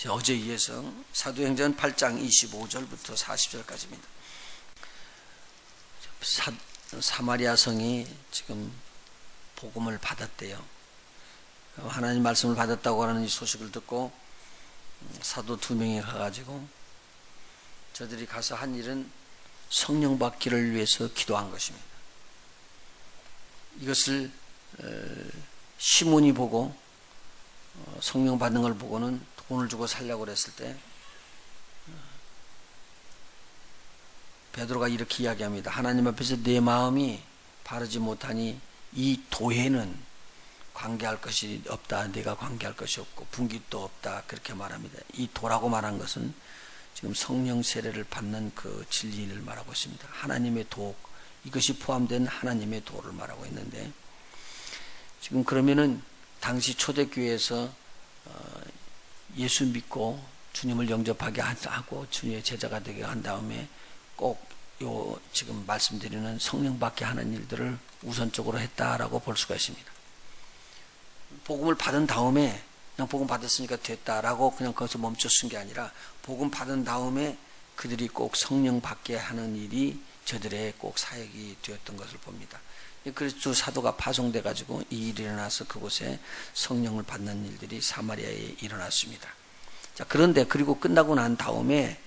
어제 이어서 사도행전 8장 25절부터 40절까지입니다. 사마리아 성이 지금 복음을 받았대요. 하나님 말씀을 받았다고 하는 이 소식을 듣고 사도 2명이 가가지고 저들이 가서 한 일은 성령 받기를 위해서 기도한 것입니다. 이것을 시몬이 보고 성령 받는 걸 보고는 돈을 주고 살려고 그랬을 때 베드로가 이렇게 이야기합니다. 하나님 앞에서 내 마음이 바르지 못하니 이 도회는 관계할 것이 없다. 내가 관계할 것이 없고 분깃도 없다. 그렇게 말합니다. 이 도라고 말한 것은 지금 성령 세례를 받는 그 진리를 말하고 있습니다. 하나님의 도, 이것이 포함된 하나님의 도를 말하고 있는데, 지금 그러면은 당시 초대교회에서 예수 믿고 주님을 영접하게 하고 주님의 제자가 되게 한 다음에 꼭 요 지금 말씀드리는 성령 받게 하는 일들을 우선적으로 했다라고 볼 수가 있습니다. 복음을 받은 다음에 그냥 복음 받았으니까 됐다라고 그냥 거기서 멈춰 쓴 게 아니라 복음 받은 다음에 그들이 꼭 성령 받게 하는 일이 저들의 꼭 사역이 되었던 것을 봅니다. 그래서 두 사도가 파송돼 가지고 이 일이 일어나서 그곳에 성령을 받는 일들이 사마리아에 일어났습니다. 자, 그런데 그리고 끝나고 난 다음에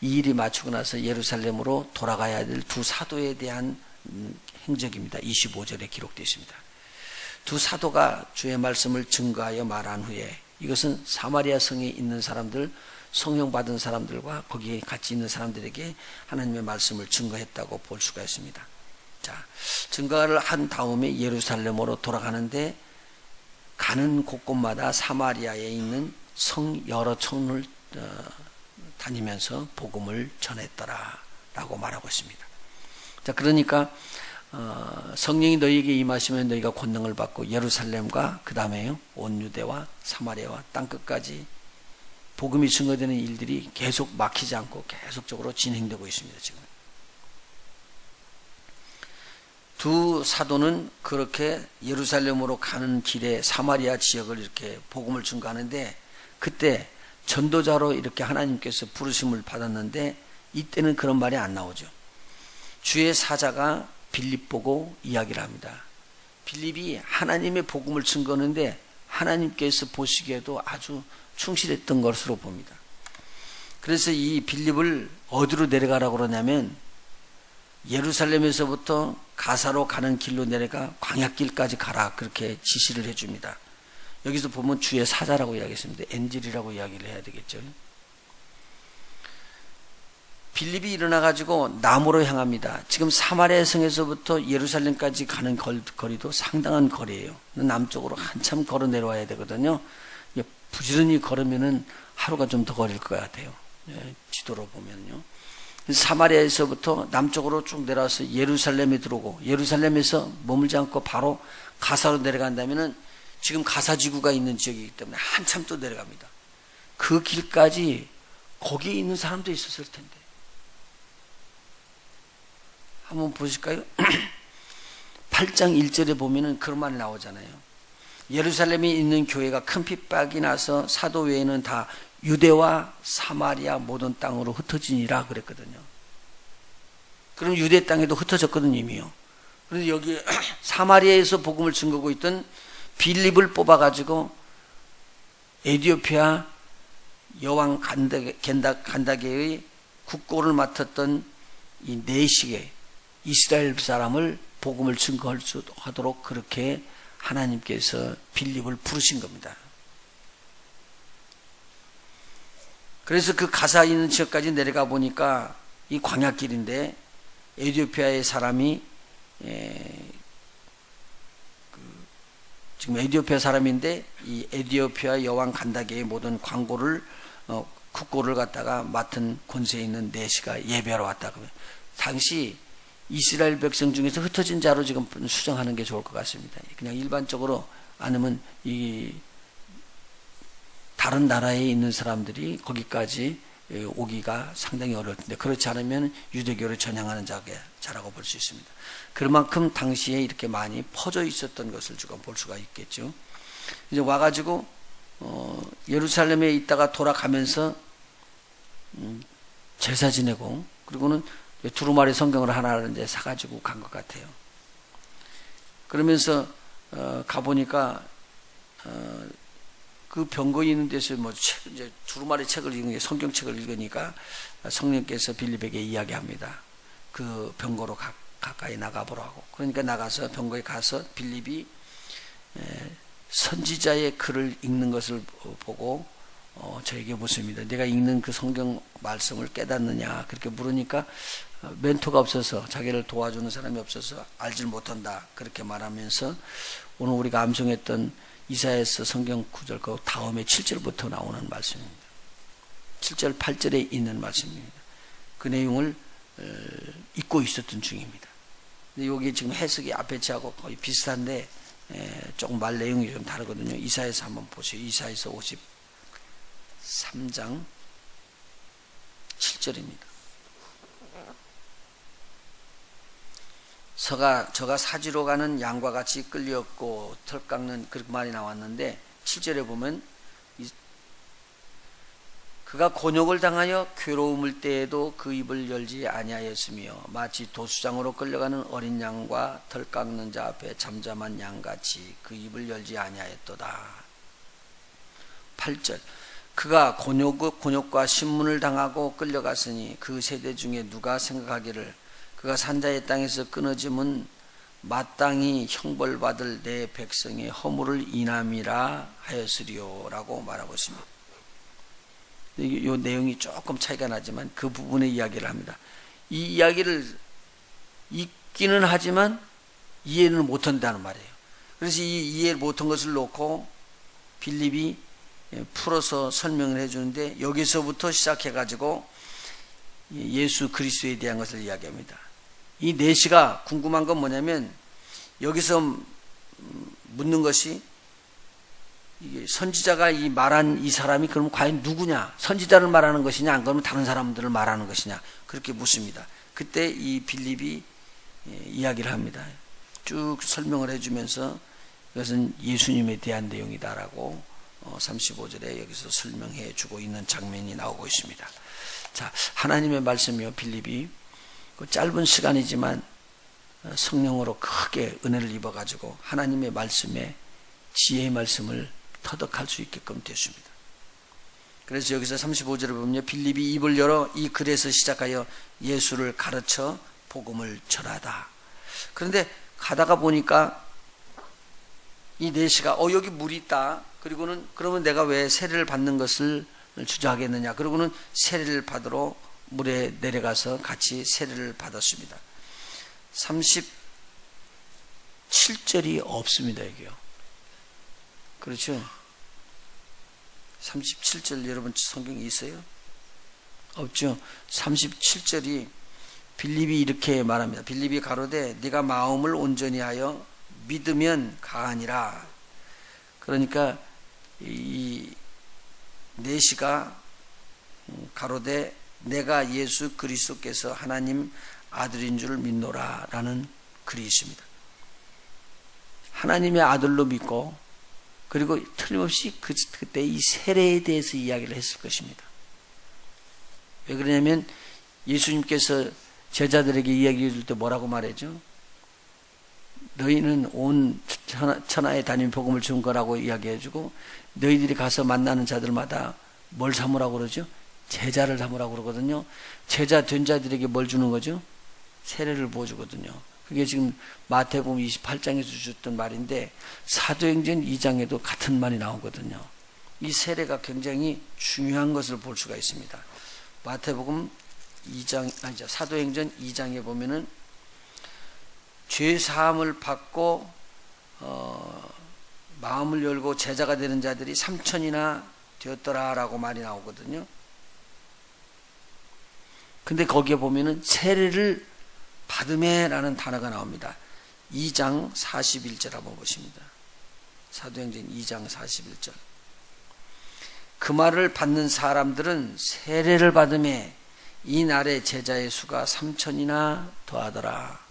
이 일이 마치고 나서 예루살렘으로 돌아가야 될 두 사도에 대한 행적입니다. 25절에 기록되어 있습니다. 두 사도가 주의 말씀을 증거하여 말한 후에, 이것은 사마리아 성에 있는 사람들, 성령 받은 사람들과 거기에 같이 있는 사람들에게 하나님의 말씀을 증거했다고 볼 수가 있습니다. 자, 증거를 한 다음에 예루살렘으로 돌아가는데 가는 곳곳마다 사마리아에 있는 성 여러 촌을 다니면서 복음을 전했더라 라고 말하고 있습니다. 자, 그러니까 성령이 너희에게 임하시면 너희가 권능을 받고 예루살렘과 그 다음에 온 유대와 사마리아와 땅끝까지 복음이 증거되는 일들이 계속 막히지 않고 계속적으로 진행되고 있습니다. 지금 두 사도는 그렇게 예루살렘으로 가는 길에 사마리아 지역을 이렇게 복음을 증거하는데, 그때 전도자로 이렇게 하나님께서 부르심을 받았는데 이때는 그런 말이 안 나오죠. 주의 사자가 빌립 보고 이야기를 합니다. 빌립이 하나님의 복음을 증거하는데 하나님께서 보시기에도 아주 충실했던 것으로 봅니다. 그래서 이 빌립을 어디로 내려가라고 그러냐면 예루살렘에서부터 가사로 가는 길로 내려가 광야길까지 가라, 그렇게 지시를 해줍니다. 여기서 보면 주의 사자라고 이야기했습니다. 엔젤이라고 이야기를 해야 되겠죠. 빌립이 일어나가지고 남으로 향합니다. 지금 사마리아 성에서부터 예루살렘까지 가는 거리도 상당한 거리예요. 남쪽으로 한참 걸어 내려와야 되거든요. 부지런히 걸으면은 하루가 좀 더 걸릴 것 같아요. 지도로 보면요. 사마리아에서부터 남쪽으로 쭉 내려와서 예루살렘에 들어오고, 예루살렘에서 머물지 않고 바로 가사로 내려간다면은 지금 가사 지구가 있는 지역이기 때문에 한참 또 내려갑니다. 그 길까지 거기에 있는 사람도 있었을 텐데. 한번 보실까요? 8장 1절에 보면은 그런 말이 나오잖아요. 예루살렘에 있는 교회가 큰 핍박이 나서 사도 외에는 다 유대와 사마리아 모든 땅으로 흩어지니라 그랬거든요. 그럼 유대 땅에도 흩어졌거든요, 이미요. 그런데 여기 사마리아에서 복음을 증거하고 있던 빌립을 뽑아가지고 에티오피아 여왕 간다게의 국고를 맡았던 이 네식의 이스라엘 사람을 복음을 증거할 수 하도록 그렇게 하나님께서 빌립을 부르신 겁니다. 그래서 그 가사 있는 지역까지 내려가 보니까 이 광야길인데 에티오피아의 사람이 지금 에티오피아 사람인데 이 에티오피아 여왕 간다게의 모든 광고를 국고를 갖다가 맡은 권세에 있는 네시가 예배하러 왔다 그러면, 당시 이스라엘 백성 중에서 흩어진 자로 지금 수정하는 게 좋을 것 같습니다. 그냥 일반적으로 아니면 이 다른 나라에 있는 사람들이 거기까지 오기가 상당히 어려울 텐데, 그렇지 않으면 유대교를 전향하는 자라고 볼 수 있습니다. 그만큼 당시에 이렇게 많이 퍼져 있었던 것을 지금 볼 수가 있겠죠. 이제 와가지고 예루살렘에 있다가 돌아가면서 제사 지내고 그리고는 두루마리 성경을 하나를 이제 사가지고 간 것 같아요. 그러면서 가보니까 그 병거에 있는 데서 뭐 이제 두루마리 책을 읽은 게 성경책을 읽으니까 성령께서 빌립에게 이야기합니다. 그 병거로 가까이 나가보라고. 그러니까 나가서 병거에 가서 빌립이 선지자의 글을 읽는 것을 보고 저에게 묻습니다. 내가 읽는 그 성경 말씀을 깨닫느냐 그렇게 물으니까 멘토가 없어서 자기를 도와주는 사람이 없어서 알질 못한다 그렇게 말하면서 오늘 우리가 암송했던 이사야서 성경 9절 그 다음에 7절부터 나오는 말씀입니다. 7절 8절에 있는 말씀입니다. 그 내용을 잊고 있었던 중입니다. 근데 여기 지금 해석이 앞에 지하고 거의 비슷한데 조금 말 내용이 좀 다르거든요. 이사야서 한번 보세요. 이사야서 53장 7절입니다. 저가 사지로 가는 양과 같이 끌렸고 털 깎는 그렇게 말이 나왔는데 7절에 보면 그가 곤욕을 당하여 괴로움을 때에도 그 입을 열지 아니하였으며 마치 도수장으로 끌려가는 어린 양과 털 깎는 자 앞에 잠잠한 양같이 그 입을 열지 아니하였도다. 8절 그가 곤욕과 신문을 당하고 끌려갔으니 그 세대 중에 누가 생각하기를 그가 산자의 땅에서 끊어짐은 마땅히 형벌받을 내 백성의 허물을 인함이라 하였으리요 라고 말하고 있습니다. 이 내용이 조금 차이가 나지만 그 부분의 이야기를 합니다. 이 이야기를 읽기는 하지만 이해는 못한다는 말이에요. 그래서 이 이해 못한 것을 놓고 빌립이 풀어서 설명을 해주는데 여기서부터 시작해가지고 예수 그리스도에 대한 것을 이야기합니다. 이 내시가 궁금한 건 뭐냐면 여기서 묻는 것이 선지자가 이 말한 이 사람이 그럼 과연 누구냐? 선지자를 말하는 것이냐? 안 그러면 다른 사람들을 말하는 것이냐? 그렇게 묻습니다. 그때 이 빌립이 이야기를 합니다. 쭉 설명을 해주면서 이것은 예수님에 대한 내용이다라고 35절에 여기서 설명해 주고 있는 장면이 나오고 있습니다. 자, 하나님의 말씀이요. 빌립이 그 짧은 시간이지만 성령으로 크게 은혜를 입어가지고 하나님의 말씀에 지혜의 말씀을 터득할 수 있게끔 됐습니다. 그래서 여기서 35절을 보면 빌립이 입을 열어 이 글에서 시작하여 예수를 가르쳐 복음을 전하다. 그런데 가다가 보니까 이 내시가 여기 물이 있다. 그리고는 그러면 내가 왜 세례를 받는 것을 주저하겠느냐. 그리고는 세례를 받으러 물에 내려가서 같이 세례를 받았습니다. 37절이 없습니다. 여기요. 그렇죠? 37절 여러분 성경에 있어요? 없죠? 37절이 빌립이 이렇게 말합니다. 빌립이 가로되 네가 마음을 온전히 하여 믿으면 가하니라. 그러니까 이 내시가 가로되 내가 예수 그리스도께서 하나님 아들인 줄 믿노라 라는 글이 있습니다. 하나님의 아들로 믿고 그리고 틀림없이 그때 이 세례에 대해서 이야기를 했을 것입니다. 왜 그러냐면 예수님께서 제자들에게 이야기해 줄 때 뭐라고 말했죠? 너희는 온 천하에 다니는 복음을 준 거라고 이야기해 주고 너희들이 가서 만나는 자들마다 뭘 삼으라고 그러죠? 제자를 삼으라고 그러거든요. 제자 된 자들에게 뭘 주는 거죠? 세례를 부어주거든요. 그게 지금 마태복음 28장에서 주셨던 말인데 사도행전 2장에도 같은 말이 나오거든요. 이 세례가 굉장히 중요한 것을 볼 수가 있습니다. 마태복음 2장, 사도행전 2장에 보면은 죄 사함을 받고 마음을 열고 제자가 되는 자들이 3,000이나 되었더라라고 말이 나오거든요. 근데 거기에 보면은 세례를 받음에라는 단어가 나옵니다. 2장 41절 한번 보십니다. 사도행전 2장 41절. 그 말을 받는 사람들은 세례를 받음에 이 날에 제자의 수가 3,000이나 더하더라.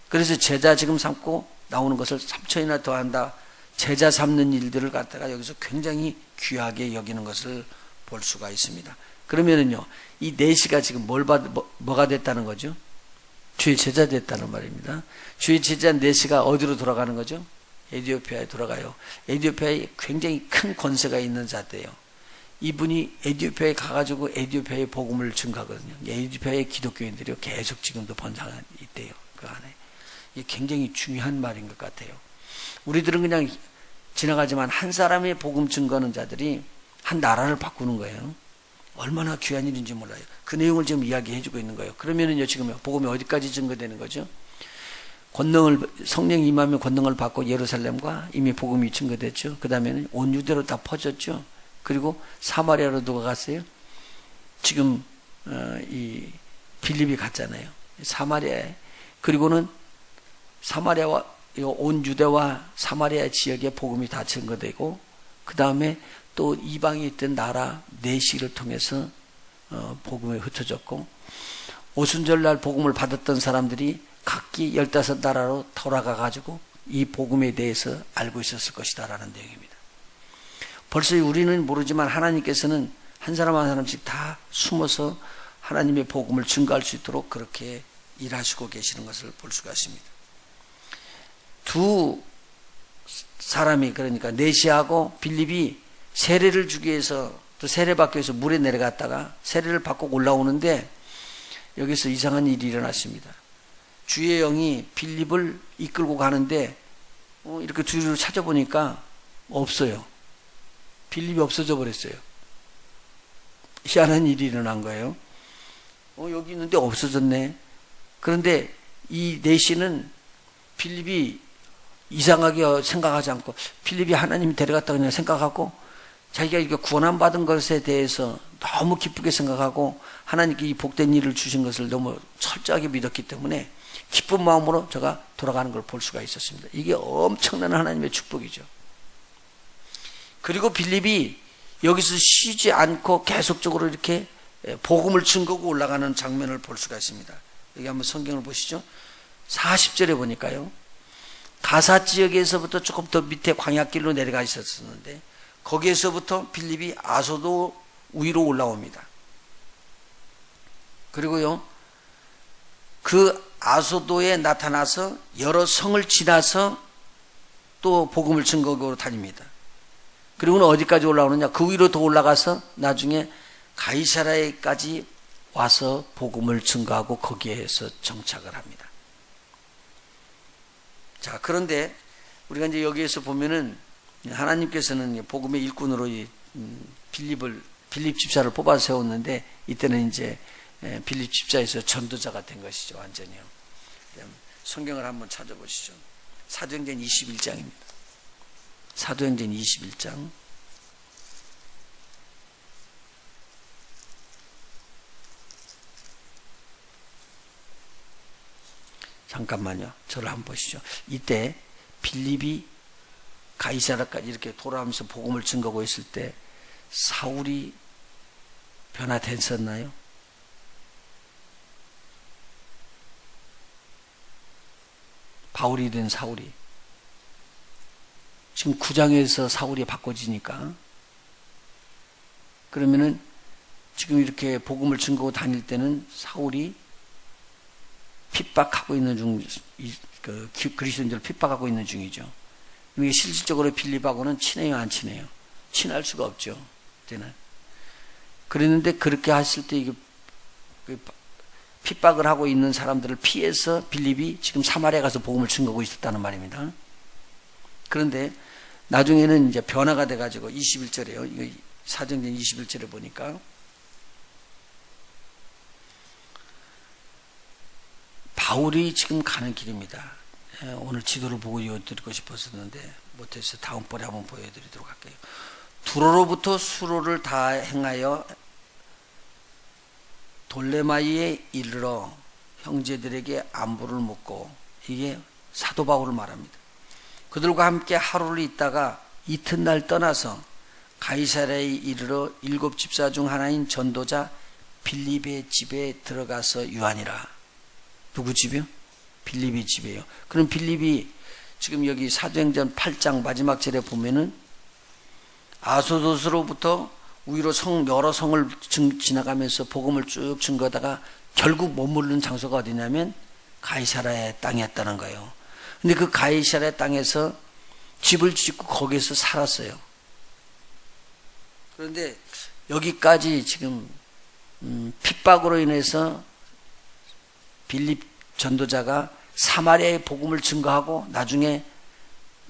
그래서 제자 지금 삼고 나오는 것을 3,000이나 더한다. 제자 삼는 일들을 갖다가 여기서 굉장히 귀하게 여기는 것을 볼 수가 있습니다. 그러면은요, 이 네시가 지금 뭐가 됐다는 거죠? 주의 제자 됐다는 말입니다. 주의 제자 네시가 어디로 돌아가는 거죠? 에티오피아에 돌아가요. 에티오피아에 굉장히 큰 권세가 있는 자대요. 이분이 에티오피아에 가가지고 에티오피아의 복음을 증가하거든요. 에티오피아의 기독교인들이 계속 지금도 번창하고 있대요. 그 안에. 이게 굉장히 중요한 말인 것 같아요. 우리들은 그냥 지나가지만 한 사람의 복음 증거하는 자들이 한 나라를 바꾸는 거예요. 얼마나 귀한 일인지 몰라요. 그 내용을 지금 이야기해주고 있는 거예요. 그러면은요, 지금 복음이 어디까지 증거되는 거죠? 성령 임하면 권능을 받고 예루살렘과 이미 복음이 증거됐죠. 그 다음에는 온 유대로 다 퍼졌죠. 그리고 사마리아로 누가 갔어요? 지금 이 빌립이 갔잖아요. 사마리아에. 그리고는 사마리아와 온 유대와 사마리아 지역의 복음이 다 증거되고, 그 다음에 또 이방에 있던 나라 네시를 통해서 복음이 흩어졌고, 오순절날 복음을 받았던 사람들이 각기 15나라로 돌아가 가지고 이 복음에 대해서 알고 있었을 것이다 라는 내용입니다. 벌써 우리는 모르지만 하나님께서는 한 사람 한 사람씩 다 숨어서 하나님의 복음을 증거할 수 있도록 그렇게 일하시고 계시는 것을 볼 수가 있습니다. 두 사람이, 그러니까 네시하고 빌립이 세례를 주기 위해서, 또 세례받기 위해서 물에 내려갔다가 세례를 받고 올라오는데 여기서 이상한 일이 일어났습니다. 주의 영이 빌립을 이끌고 가는데 이렇게 주위로 찾아보니까 없어요. 빌립이 없어져 버렸어요. 희한한 일이 일어난 거예요. 여기 있는데 없어졌네. 그런데 이 네시는 빌립이 이상하게 생각하지 않고, 빌립이 하나님이 데려갔다 그냥 생각하고, 자기가 이렇게 구원받은 것에 대해서 너무 기쁘게 생각하고 하나님께 이 복된 일을 주신 것을 너무 철저하게 믿었기 때문에 기쁜 마음으로 저가 돌아가는 걸 볼 수가 있었습니다. 이게 엄청난 하나님의 축복이죠. 그리고 빌립이 여기서 쉬지 않고 계속적으로 이렇게 복음을 증거하고 올라가는 장면을 볼 수가 있습니다. 여기 한번 성경을 보시죠. 40절에 보니까요, 가사 지역에서부터 조금 더 밑에 광야길로 내려가 있었는데 거기에서부터 빌립이 아소도 위로 올라옵니다. 그리고요, 그 아소도에 나타나서 여러 성을 지나서 또 복음을 증거하고 다닙니다. 그리고는 어디까지 올라오느냐, 그 위로 더 올라가서 나중에 가이사랴에까지 와서 복음을 증거하고 거기에서 정착을 합니다. 자, 그런데 우리가 이제 여기에서 보면은 하나님께서는 복음의 일꾼으로 빌립 집사를 뽑아 세웠는데, 이때는 이제 빌립 집사에서 전도자가 된 것이죠, 완전히요. 성경을 한번 찾아보시죠. 사도행전 21장입니다. 사도행전 21장. 잠깐만요. 저를 한번 보시죠. 이때 빌립이 가이사랴까지 이렇게 돌아오면서 복음을 증거하고 있을 때 사울이 변화됐었나요? 바울이 된 사울이. 지금 9장에서 사울이 바꿔지니까, 그러면은 지금 이렇게 복음을 증거하고 다닐 때는 사울이 핍박하고 있는 그리스도인들을 핍박하고 있는 중이죠. 이게 실질적으로 빌립하고는 친해요, 안 친해요? 친할 수가 없죠, 그때는. 그랬는데 그렇게 했을 때 이게 핍박을 하고 있는 사람들을 피해서 빌립이 지금 사마리아 가서 복음을 증거하고 있었다는 말입니다. 그런데 나중에는 이제 변화가 돼가지고 21절에요. 이거 사도행전 21절에 보니까 바울이 지금 가는 길입니다. 오늘 지도를 보고 이어드리고 싶었었는데 못해서 다음번에 한번 보여드리도록 할게요. 두로로부터 수로를 다 행하여 돌레마이에 이르러 형제들에게 안부를 묻고, 이게 사도 바울을 말합니다. 그들과 함께 하루를 있다가 이튿날 떠나서 가이사랴에 이르러 7 집사 중 하나인 전도자 빌립의 집에 들어가서 유하니라. 누구 집이요? 빌립의 집이에요. 그럼 빌립이 지금 여기 사도행전 8장 마지막 절에 보면은 아소도스로부터 위로 여러 성을 지나가면서 복음을 쭉 증거하다가 결국 머무르는 장소가 어디냐면 가이사라의 땅이었다는 거예요. 근데 그 가이사라의 땅에서 집을 짓고 거기에서 살았어요. 그런데 여기까지 지금 핍박으로 인해서 빌립 전도자가 사마리아의 복음을 증거하고 나중에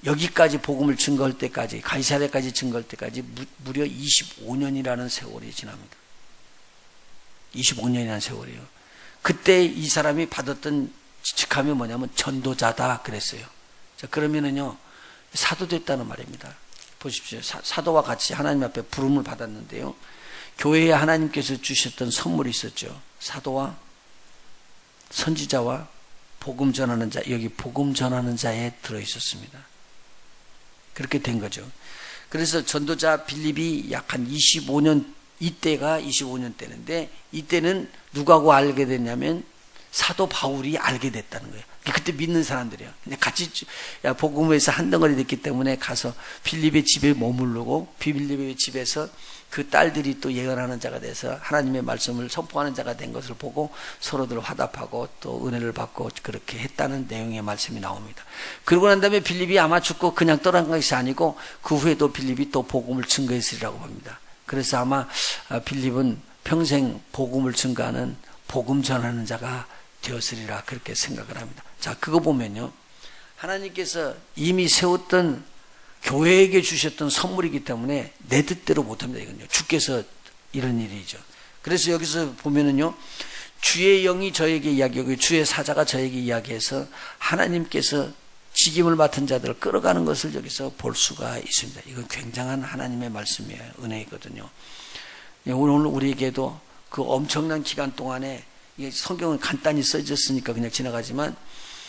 여기까지 복음을 증거할 때까지, 가이사랴까지 증거할 때까지 무려 25년이라는 세월이 지납니다. 25년이라는 세월이에요. 그때 이 사람이 받았던 직함이 뭐냐면 전도자다 그랬어요. 자, 그러면은요, 사도 됐다는 말입니다. 보십시오. 사도와 같이 하나님 앞에 부름을 받았는데요. 교회에 하나님께서 주셨던 선물이 있었죠. 사도와 선지자와 복음 전하는 자, 여기 복음 전하는 자에 들어있었습니다. 그렇게 된 거죠. 그래서 전도자 빌립이 약 한 25년, 이때가 25년 때인데, 이때는 누구하고 알게 됐냐면 사도 바울이 알게 됐다는 거예요. 그때 믿는 사람들이에요. 같이 복음에서 한 덩어리 됐기 때문에 가서 빌립의 집에 머무르고 빌립의 집에서 그 딸들이 또 예언하는 자가 돼서 하나님의 말씀을 선포하는 자가 된 것을 보고 서로들 화답하고 또 은혜를 받고 그렇게 했다는 내용의 말씀이 나옵니다. 그러고 난 다음에 빌립이 아마 죽고 그냥 떠난 것이 아니고 그 후에도 빌립이 또 복음을 증거했으리라고 봅니다. 그래서 아마 빌립은 평생 복음을 증거하는 복음 전하는 자가 되었으리라 그렇게 생각을 합니다. 자, 그거 보면요, 하나님께서 이미 세웠던 교회에게 주셨던 선물이기 때문에 내 뜻대로 못합니다. 이건요, 주께서 이런 일이죠. 그래서 여기서 보면은요, 주의 영이 저에게 이야기하고 주의 사자가 저에게 이야기해서 하나님께서 직임을 맡은 자들을 끌어가는 것을 여기서 볼 수가 있습니다. 이건 굉장한 하나님의 말씀이에요. 은혜이거든요. 오늘 우리에게도 그 엄청난 기간 동안에 성경은 간단히 써졌으니까 그냥 지나가지만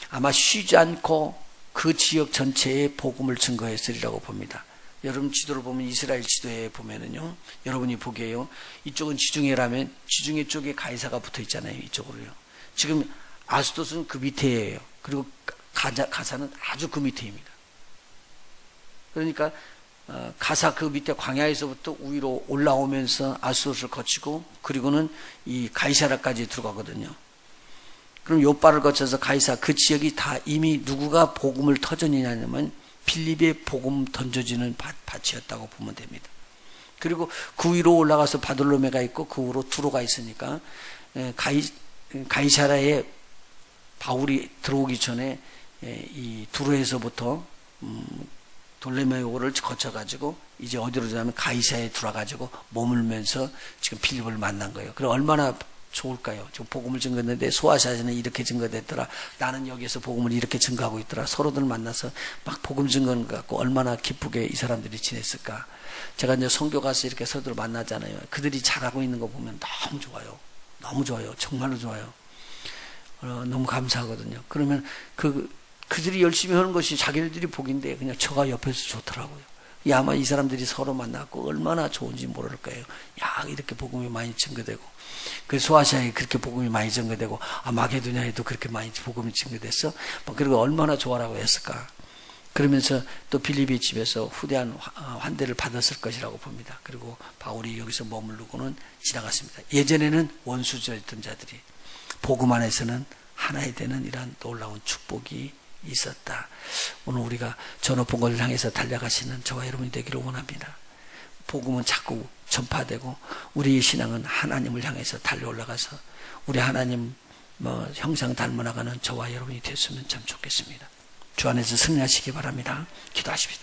아마 쉬지 않고 그 지역 전체에 복음을 증거했으리라고 봅니다. 여러분 지도를 보면 이스라엘 지도에 보면은요, 여러분이 보기에요, 이쪽은 지중해라면 지중해 쪽에 가이사가 붙어 있잖아요. 이쪽으로요. 지금 아스도스는 그 밑에예요. 그리고 가사는 아주 그 밑에입니다. 그러니까 가사 그 밑에 광야에서부터 위로 올라오면서 아스도스를 거치고 그리고는 이 가이사라까지 들어가거든요. 그럼 요바를 거쳐서 가이사 그 지역이 다 이미 누구가 복음을 터전이냐면 빌립의 복음 던져지는 밭이었다고 보면 됩니다. 그리고 그 위로 올라가서 바돌로메가 있고 그 위로 두로가 있으니까 가이사라에 바울이 들어오기 전에 이 두로에서부터 돌레메오를 거쳐가지고 이제 어디로 가냐면 가이사에 들어가지고 머물면서 지금 빌립을 만난 거예요. 그럼 얼마나 좋을까요? 지금 복음을 증거했는데 소아시아에는 이렇게 증거됐더라. 나는 여기에서 복음을 이렇게 증거하고 있더라. 서로들 만나서 막 복음 증거하는 것 같고 얼마나 기쁘게 이 사람들이 지냈을까. 제가 이제 선교 가서 이렇게 서로들 만나잖아요. 그들이 잘하고 있는 거 보면 너무 좋아요. 너무 좋아요. 정말로 좋아요. 너무 감사하거든요. 그러면 그들이 열심히 하는 것이 자기들이 복인데 그냥 저가 옆에서 좋더라고요. 아마 이 사람들이 서로 만났고 얼마나 좋은지 모를 거예요. 야, 이렇게 복음이 많이 증거되고, 그 소아시아에 그렇게 복음이 많이 증거되고, 마게도냐에도 그렇게 많이 복음이 증거됐어. 그리고 얼마나 좋아라고 했을까. 그러면서 또 빌립의 집에서 후대한 환대를 받았을 것이라고 봅니다. 그리고 바울이 여기서 머무르고는 지나갔습니다. 예전에는 원수였던 자들이 복음 안에서는 하나이 되는 이러한 놀라운 축복이 있었다. 오늘 우리가 저 높은 곳을 향해서 달려가시는 저와 여러분이 되기를 원합니다. 복음은 자꾸 전파되고 우리의 신앙은 하나님을 향해서 달려 올라가서 우리 하나님 형상 닮아나가는 저와 여러분이 됐으면 참 좋겠습니다. 주 안에서 승리하시기 바랍니다. 기도하십시오.